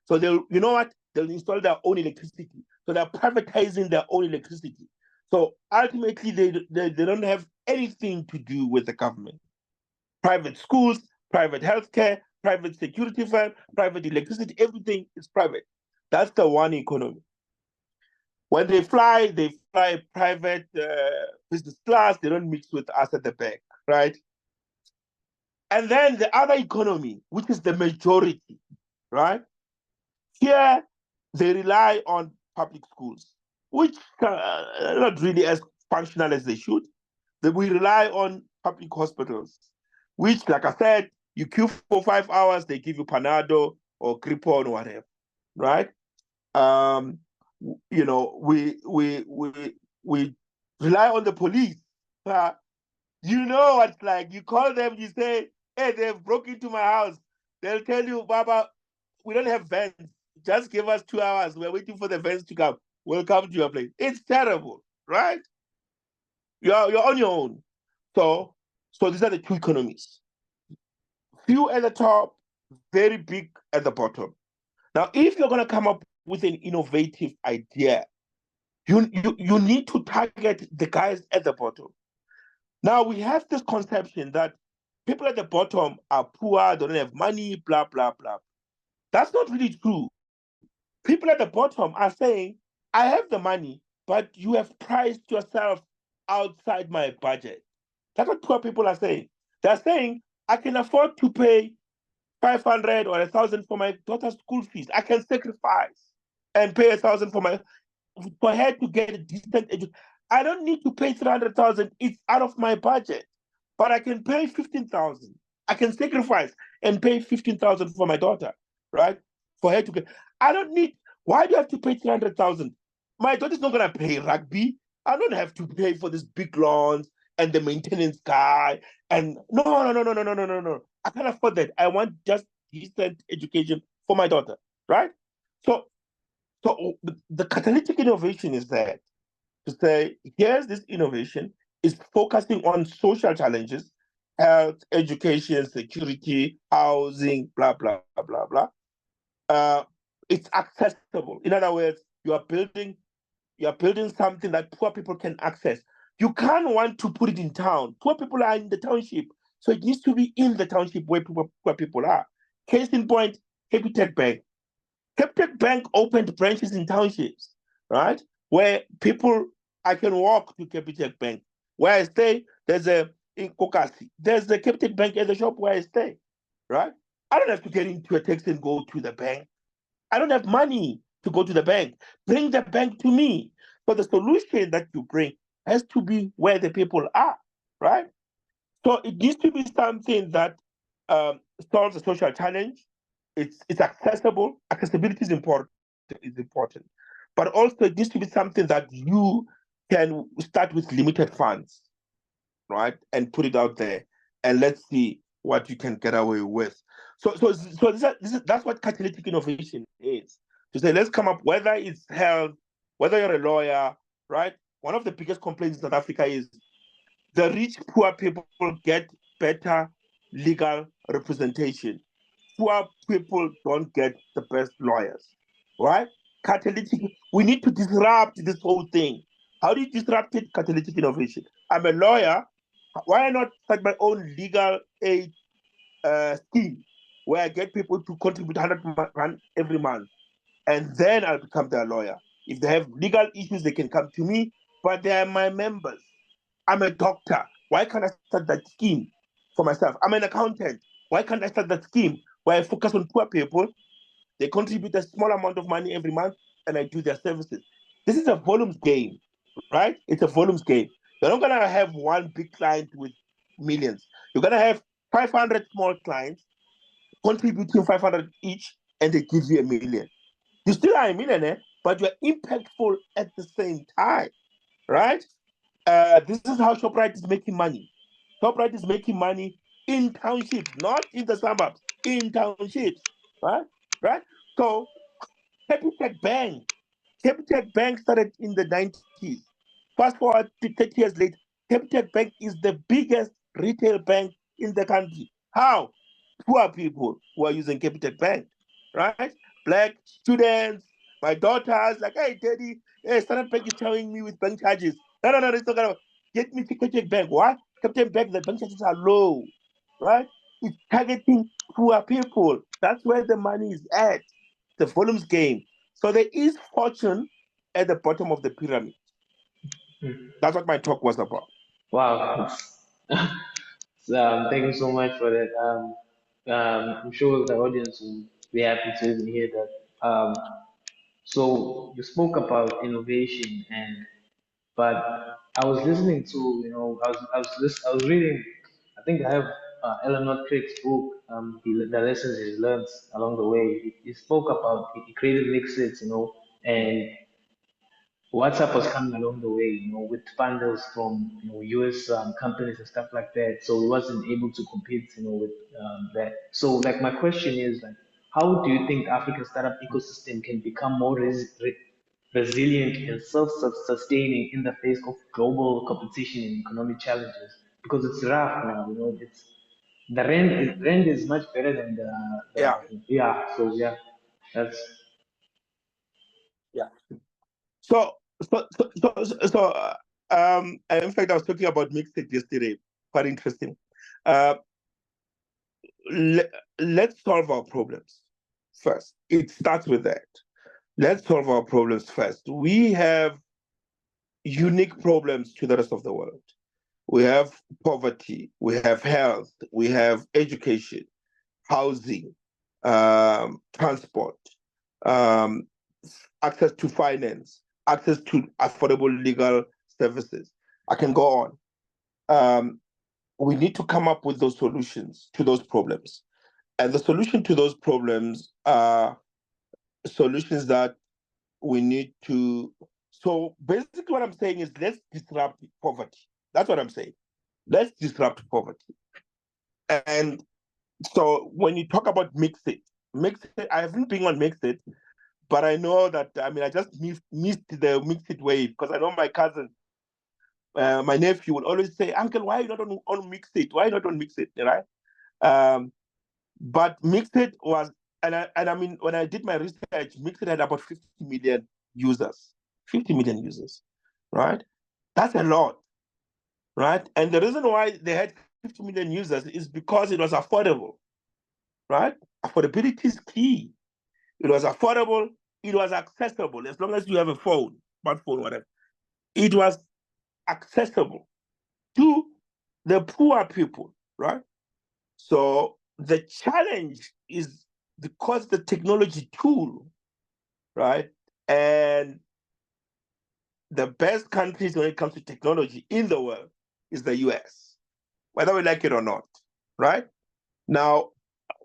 So you know what? They'll install their own electricity. So they're privatizing their own electricity. So ultimately, they don't have anything to do with the government. Private schools, private healthcare, private security firm, private electricity, everything is private. That's the one economy. When they fly private business class. They don't mix with us at the back, right? And then the other economy, which is the majority, right? Here, they rely on public schools, which are not really as functional as they should. We rely on public hospitals, which, like I said, you queue for 5 hours, they give you Panado or Gripon or whatever, right? Um, we rely on the police. You know what's like. You call them, you say, "Hey, they've broken into my house." They'll tell you, "Baba, we don't have vans. Just give us 2 hours. We're waiting for the vans to come. We'll come to your place." It's terrible, right? You're on your own. So these are the two economies. Few at the top, very big at the bottom. Now, if you're going to come up with an innovative idea, you need to target the guys at the bottom. Now, we have this conception that people at the bottom are poor, they don't have money, blah, blah, blah. That's not really true. People at the bottom are saying, I have the money, but you have priced yourself outside my budget. That's what poor people are saying. They're saying, I can afford to pay 500 or 1,000 for my daughter's school fees. I can sacrifice and pay 1,000 for her to get a decent education. I don't need to pay 300,000. It's out of my budget, but I can pay 15,000. I can sacrifice and pay 15,000 for my daughter, right? For her to get. I don't need. Why do I have to pay 300,000? My daughter's not gonna play rugby. I don't have to pay for these big loans and the maintenance guy. And no. I can't afford that. I want just decent education for my daughter, right? So the catalytic innovation is that to say, here's this innovation, is focusing on social challenges, health, education, security, housing, blah, blah, blah, blah. It's accessible. In other words, you are building something that poor people can access. You can't want to put it in town. Poor people are in the township. So it needs to be in the township where poor people are. Case in point, Capitec Bank. Capitec Bank opened branches in townships, right? Where people, I can walk to Capitec Bank. Where I stay, in Kokasi, there's the Capitec Bank at the shop where I stay, right? I don't have to get into a taxi and go to the bank. I don't have money to go to the bank. Bring the bank to me. So the solution that you bring has to be where the people are, right? So it needs to be something that solves a social challenge. It's accessible. Accessibility is important, but also it needs to be something that you can start with limited funds, right, and put it out there, and let's see what you can get away with. That's what catalytic innovation is. To say, let's come up, whether it's health, whether you're a lawyer, right? One of the biggest complaints in South Africa is the rich, poor people get better legal representation. Poor people don't get the best lawyers, right? Catalytic, we need to disrupt this whole thing. How do you disrupt it? Catalytic innovation. I'm a lawyer. Why not start my own legal aid scheme where I get people to contribute 100 rand every month, and then I'll become their lawyer. If they have legal issues, they can come to me, but they are my members. I'm a doctor. Why can't I start that scheme for myself? I'm an accountant. Why can't I start that scheme where I focus on poor people? They contribute a small amount of money every month, and I do their services. This is a volumes game, right? It's a volumes game. You're not gonna have one big client with millions. You're gonna have 500 small clients contributing 500 each, and they give you a million. You still are a millionaire, but you're impactful at the same time, right? This is how ShopRite is making money. ShopRite is making money in townships, not in the suburbs, in townships, right? Right? So Capitec Bank, Capitec Bank started in the 90s. Fast forward to 30 years later, Capitec Bank is the biggest retail bank in the country. How? Poor people who are using Capitec Bank, right? Black students, my daughters, like, hey, daddy, hey, Standard Bank is telling me with bank charges. No, it's not gonna get me to Capitec Bank. What? Capitec Bank, the bank charges are low, right? It's targeting poor people. That's where the money is at. The volumes game. So there is fortune at the bottom of the pyramid. That's what my talk was about.
Wow. Thank you so much for that. I'm sure the audience will be happy to even hear that. So you spoke about innovation, but I was listening to, I was reading. I think I have Eleanor Crick's book, the lessons he learned along the way. He spoke about he created mixes, and WhatsApp was coming along the way, with funders from US companies and stuff like that. So it wasn't able to compete, with that. So like my question is like, how do you think the African startup ecosystem can become more resilient and self-sustaining in the face of global competition and economic challenges? Because it's rough now, it's the rent is much better than
Yeah,
yeah. So yeah, that's
yeah. So, in fact, I was talking about mixed yesterday. Quite interesting. Uh, le- let's solve our problems first. It starts with that. Let's solve our problems first. We have unique problems to the rest of the world. We have poverty, we have health, we have education, housing, transport, um, access to finance, access to affordable legal services. I can go on. Um, we need to come up with those solutions to those problems. And the solution to those problems are solutions that we need to. So basically, what I'm saying is let's disrupt poverty. That's what I'm saying. Let's disrupt poverty. And so when you talk about mix it, I haven't been on mix it, but I know that, I mean, I just missed the mix it wave because I know my cousin, my nephew would always say, Uncle, why are you not on mix it? Why not on mix it? Right? Um, but mix it was, and I mean, when I did my research, mix it had about 50 million users, 50 million users, right? That's a lot, right? And the reason why they had 50 million users is because it was affordable, right? Affordability is key. It was affordable, it was accessible, as long as you have a phone, smartphone, whatever. It was accessible to the poor people, right? So the challenge is because the technology tool, right? And the best countries when it comes to technology in the world is the US, whether we like it or not, right? Now,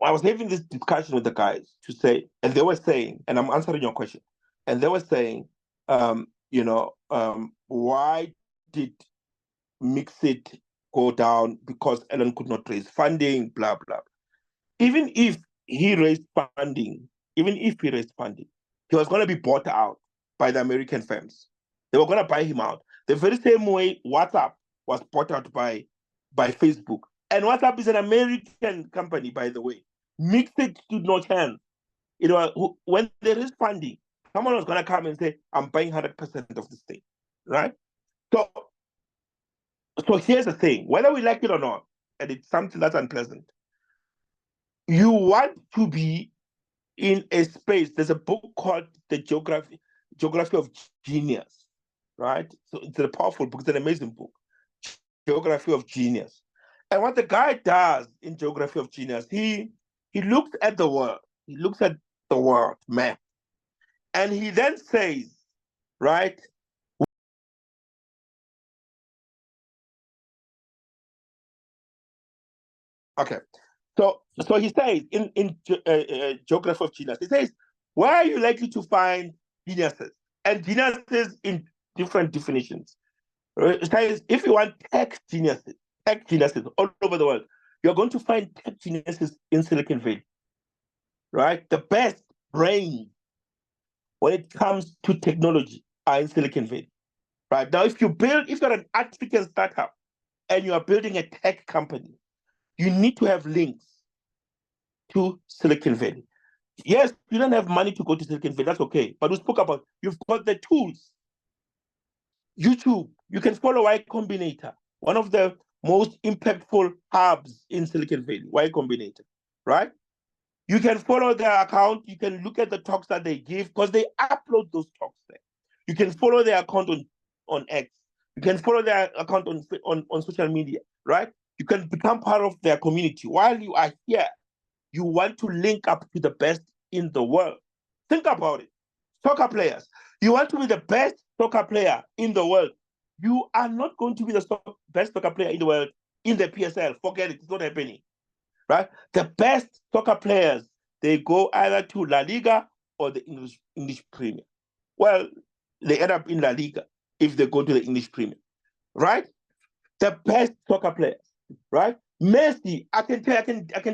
I was having this discussion with the guys to say, and they were saying, and I'm answering your question, and they were saying, why did Mixit go down because Elon could not raise funding, blah, blah. Even if he raised funding, even if he raised funding, he was going to be bought out by the American firms. They were going to buy him out. The very same way WhatsApp was bought out by Facebook. And WhatsApp is an American company, by the way. Mixit stood no chance. It was when there is funding, someone was going to come and say, I'm buying 100% of this thing, right? So, so here's the thing, whether we like it or not, and it's something that's unpleasant, you want to be in a space. There's a book called The Geography of Genius, right? So it's a powerful book. It's an amazing book, Geography of Genius. And what the guy does in Geography of Genius, he looks at the world. He looks at the world map, and he then says, right? Okay. So he says in Geography of Genius, he says, where are you likely to find geniuses? And geniuses in different definitions. It says if you want tech geniuses all over the world, you're going to find tech geniuses in Silicon Valley, right? The best brains when it comes to technology are in Silicon Valley, right? Now, if you're an African startup and you are building a tech company, you need to have links to Silicon Valley. Yes, you don't have money to go to Silicon Valley, that's okay. But we spoke about you've got the tools. YouTube, you can follow Y Combinator, one of the most impactful hubs in Silicon Valley, Y Combinator, right? You can follow their account. You can look at the talks that they give because they upload those talks there. You can follow their account on X. You can follow their account on social media, right? You can become part of their community. While you are here, you want to link up to the best in the world. Think about it. Soccer players. You want to be the best soccer player in the world. You are not going to be the best soccer player in the world in the PSL. Forget it. It's not happening. Right? The best soccer players, they go either to La Liga or the English Premier. Well, they end up in La Liga if they go to the English Premier, right? The best soccer players, right? Messi, I can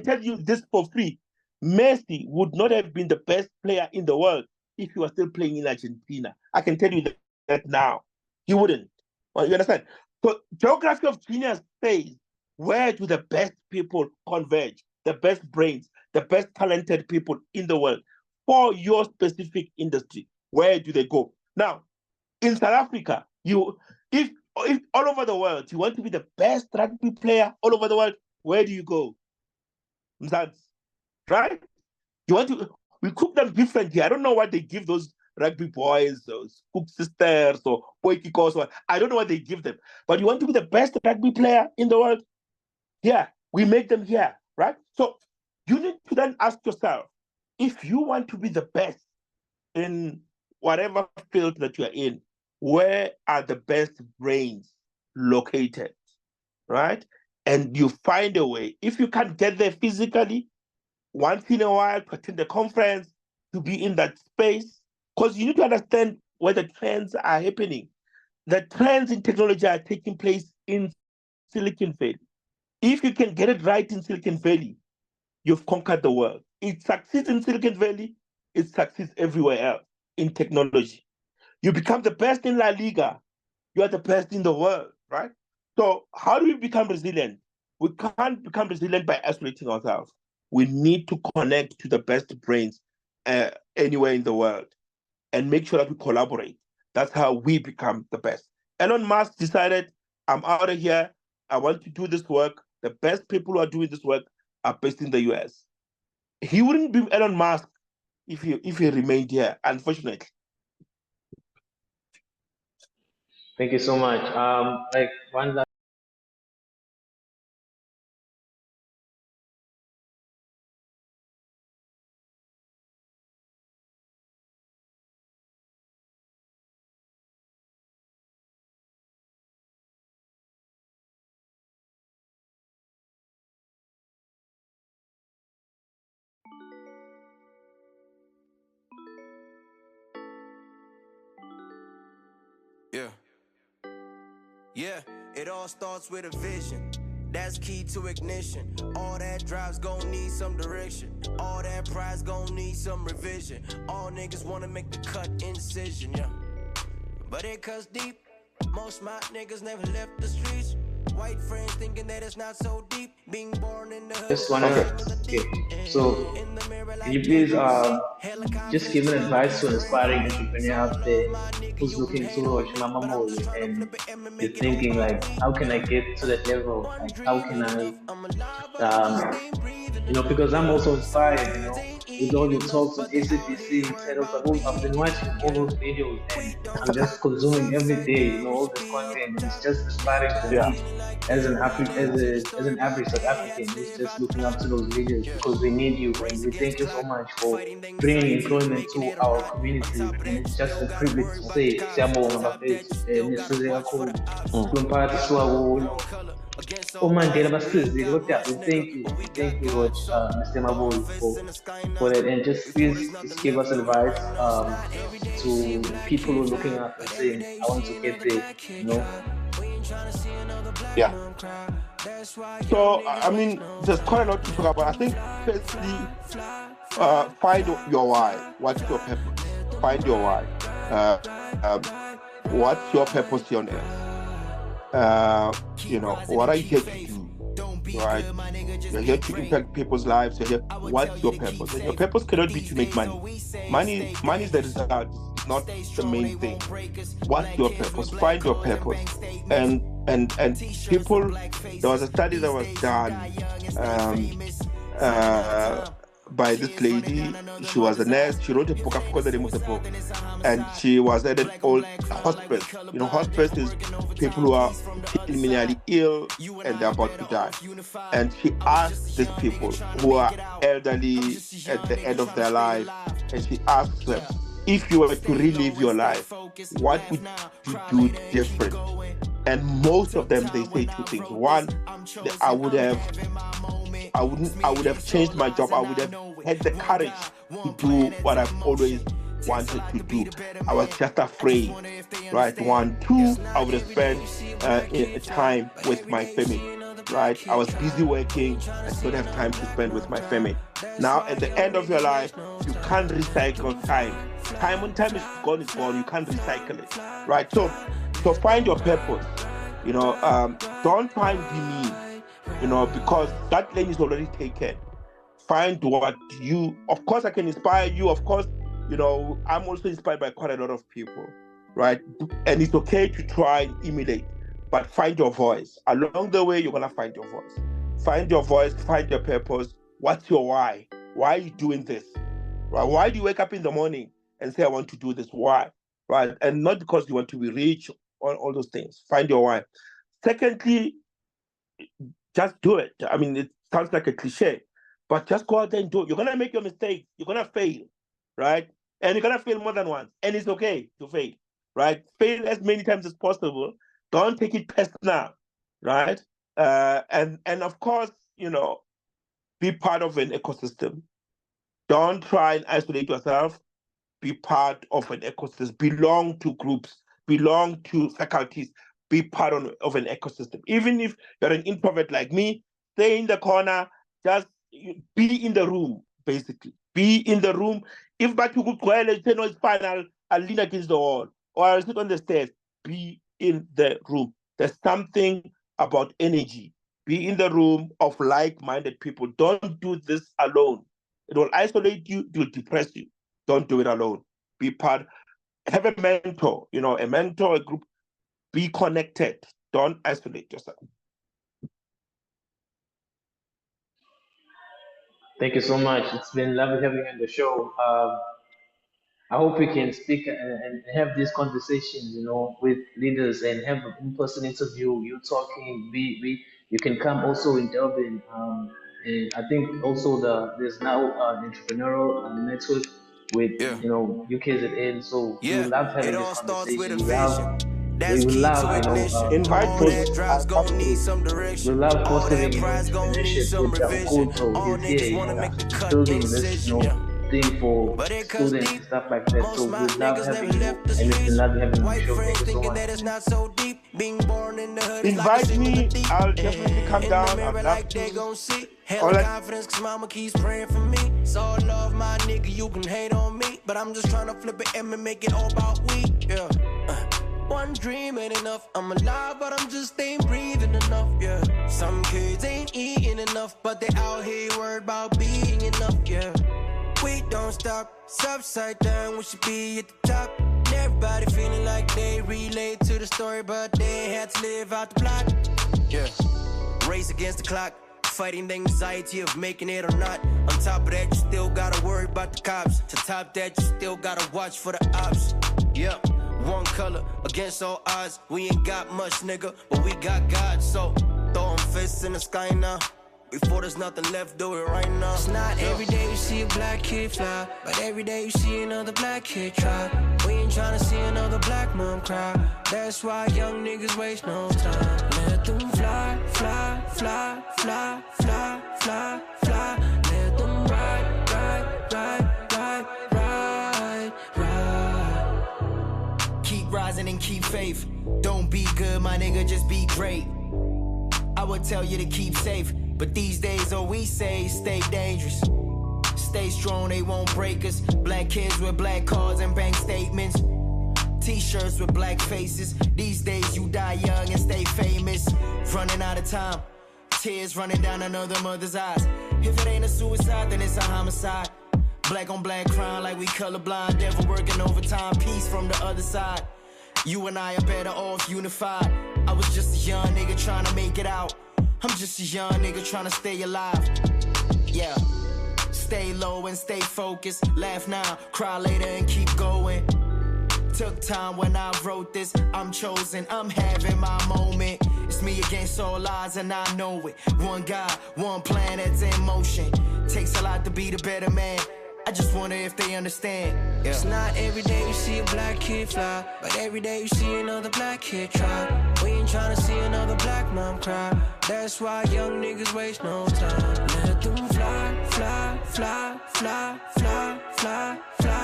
tell you this for free. Messi would not have been the best player in the world if he was still playing in Argentina. I can tell you that now. He wouldn't. Well, you understand? So geography of genius says, where do the best people converge? The best brains, the best talented people in the world for your specific industry. Where do they go? Now, in South Africa, if all over the world you want to be the best rugby player all over the world, where do you go? Right? We cook them differently. I don't know what they give those rugby boys, those cook sisters or boykikos, or I don't know what they give them. But you want to be the best rugby player in the world? Yeah, we make them here, right? So you need to then ask yourself, if you want to be the best in whatever field that you're in, where are the best brains located, right? And you find a way. If you can't get there physically, once in a while to attend a conference, to be in that space, because you need to understand where the trends are happening. The trends in technology are taking place in Silicon Valley. If you can get it right in Silicon Valley, you've conquered the world. It succeeds in Silicon Valley, it succeeds everywhere else in technology. You become the best in La Liga, you are the best in the world, right? So how do we become resilient? We can't become resilient by isolating ourselves. We need to connect to the best brains anywhere in the world and make sure that we collaborate. That's how we become the best. Elon Musk decided, I'm out of here. I want to do this work. The best people who are doing this work are based in the US. He wouldn't be Elon Musk if he remained here, unfortunately.
Thank you so much. Like one last
Yeah. Yeah, it all starts with a vision. That's key to ignition. All that drives gon' need some direction. All that pride's gon' need some revision. All niggas wanna make the cut incision, yeah. But it cuts deep. Most smart niggas never left the streets. White friends thinking that it's not so deep. Being born in the hood.
just wanna okay. So can you please just give an advice to an aspiring entrepreneur out there who's looking to Roche Mamabolo and is thinking like, how can I get to that level? Like, how can I because I'm also inspired, with all your talks on ACDC, I've been watching all those videos and I'm just consuming every day, all this content, and it's just inspiring for me as an average South African who's just looking up to those videos because we need you and we thank you so much for bringing employment to our community, and it's just a privilege to say siyabonga bafethu nesize kakhulu kulo mphakathi siwakuwo. Mandela basizile kodwa we thank you Roche, Mr. Mabolo for that, and just please just give us advice to people who are looking up and saying I want to get there.
Yeah. So I mean, there's quite a lot to talk about. I think firstly, find your why. What's your purpose? Find your why. What's your purpose here on earth? What are you here to do? Right? You're here to impact people's lives. You're here. What's your purpose? And your purpose cannot be to make money. Money is the result. It's not the main thing. What's your purpose? Find your purpose. And people. There was a study that was done by this lady. She was a nurse. She wrote a book. I forgot the name of the book. And she was at an old hospice. You know, hospice is people who are terminally ill and they're about to die. And she asked these people who are elderly at the end of their life, and she asked them, if you were to relive your life, what would you do different? And most of them, they say two things. One, I would have changed my job. I would have had the courage to do what I've always wanted to do. I was just afraid, right? One. Two, I would have spent time with my family, right? I was busy working. I don't have time to spend with my family. Now, at the end of your life, you can't recycle time. When time is gone, it's gone. You can't recycle it, right? So find your purpose. You know, don't try and be mean, you know, because that lane is already taken. Find what you, of course, I can inspire you. Of course, you know, I'm also inspired by quite a lot of people, right? And it's okay to try and emulate, but find your voice. Along the way, you're going to find your voice. Find your voice, find your purpose. What's your why? Why are you doing this? Right? Why do you wake up in the morning and say, I want to do this? Why? Right? And not because you want to be rich or all those things. Find your why. Secondly, just do it. I mean, it sounds like a cliche, but just go out there and do it. You're going to make your mistakes. You're going to fail, right? And you're going to fail more than once. And it's okay to fail, right? Fail as many times as possible. Don't take it personal, right? And of course, you know, be part of an ecosystem. Don't try and isolate yourself. Be part of an ecosystem. Belong to groups. Belong to faculties. Be part of an ecosystem. Even if you're an introvert like me, stay in the corner. Just be in the room, basically. Be in the room. If Batu say, no, it's fine, I'll lean against the wall or I'll sit on the stairs. Be in the room. There's something about energy. Be in the room of like-minded people. Don't do this alone. It will isolate you. It will depress you. Don't do it alone. Be part. Have a mentor, you know, a mentor, a group. Be connected. Don't isolate yourself.
Thank you so much. It's been lovely having you on the show. I hope we can speak and have these conversations, you know, with leaders and have an in-person interview. You talking, you can come also in Durban. And I think also there's now an entrepreneurial network with you know UKZN. So we
Yeah,
will love
it
having this
all starts with a
conversation.
vision.
We
That's
will
key
love
to ignition.
Invite
All
me.
that drives gon' need some direction.
we love
All
fostering,
that
you know,
prize gon' need
entrepreneurship
some
with
revision.
Kulto.
All
He's here,
niggas
you
wanna
know,
make the cut
building this, you
incision.
know, thing for
But it cuts
students
deep.
and stuff like that. So
Most my
we love
niggas
having
never
you,
left the
and it's been
streets.
lovely having you on the
White
show.
friends
Thank you so
thinking
much.
that it's not so deep. Being born in the hood is like a
Invite
single
me.
deep.
I'll definitely come
In
down.
the
I'd
mirror
love
like
to.
they gon' see.
All
Hella
right.
confidence cause mama keeps praying for me. So love my nigga, you can hate on me. But I'm just trying to flip it and make it all about we. Yeah. One dream ain't enough. I'm alive, but I'm just ain't breathing enough. Yeah. Some kids ain't eating enough, but they out here worried about being enough. Yeah. We don't stop. It's upside down, we should be at the top. Everybody feeling like they relate to the story, but they had to live out the plot. Yeah. Race against the clock, fighting the anxiety of making it or not. On top of that, you still gotta worry about the cops. To top that, you still gotta watch for the ops. Yeah. One color against all odds. We ain't got much, nigga, but we got God. So throw 'em fists in the sky now. Before there's nothing left, do it right now. It's not every day you see a black kid fly, but every day you see another black kid try. We ain't tryna see another black mom cry. That's why young niggas waste no time. Let them fly, fly, fly, fly, fly, fly, fly. Let them ride, ride, ride, ride, ride, ride. Keep rising and keep faith. Don't be good, my nigga, just be great. I would tell you to keep safe, but these days all we say is stay dangerous. Stay strong, they won't break us. Black kids with black cars and bank statements. T-shirts with black faces. These days you die young and stay famous. Running out of time. Tears running down another mother's eyes. If it ain't a suicide, then it's a homicide. Black on black crime like we colorblind. Devil working overtime, peace from the other side. You and I are better off unified. I was just a young nigga trying to make it out. I'm just a young nigga trying to stay alive. Yeah. stay low and stay focused. Laugh now, cry later and keep going. Took time when I wrote this. I'm chosen, I'm having my moment. It's me against all odds and I know it. One God, one plan that's in motion. Takes a lot to be the better man. I just wonder if they understand. Yeah. It's not every day you see a black kid fly, but every day you see another black kid try. We ain't trying to see another black mom cry. That's why young niggas waste no time. Let them fly, fly, fly, fly, fly, fly, fly.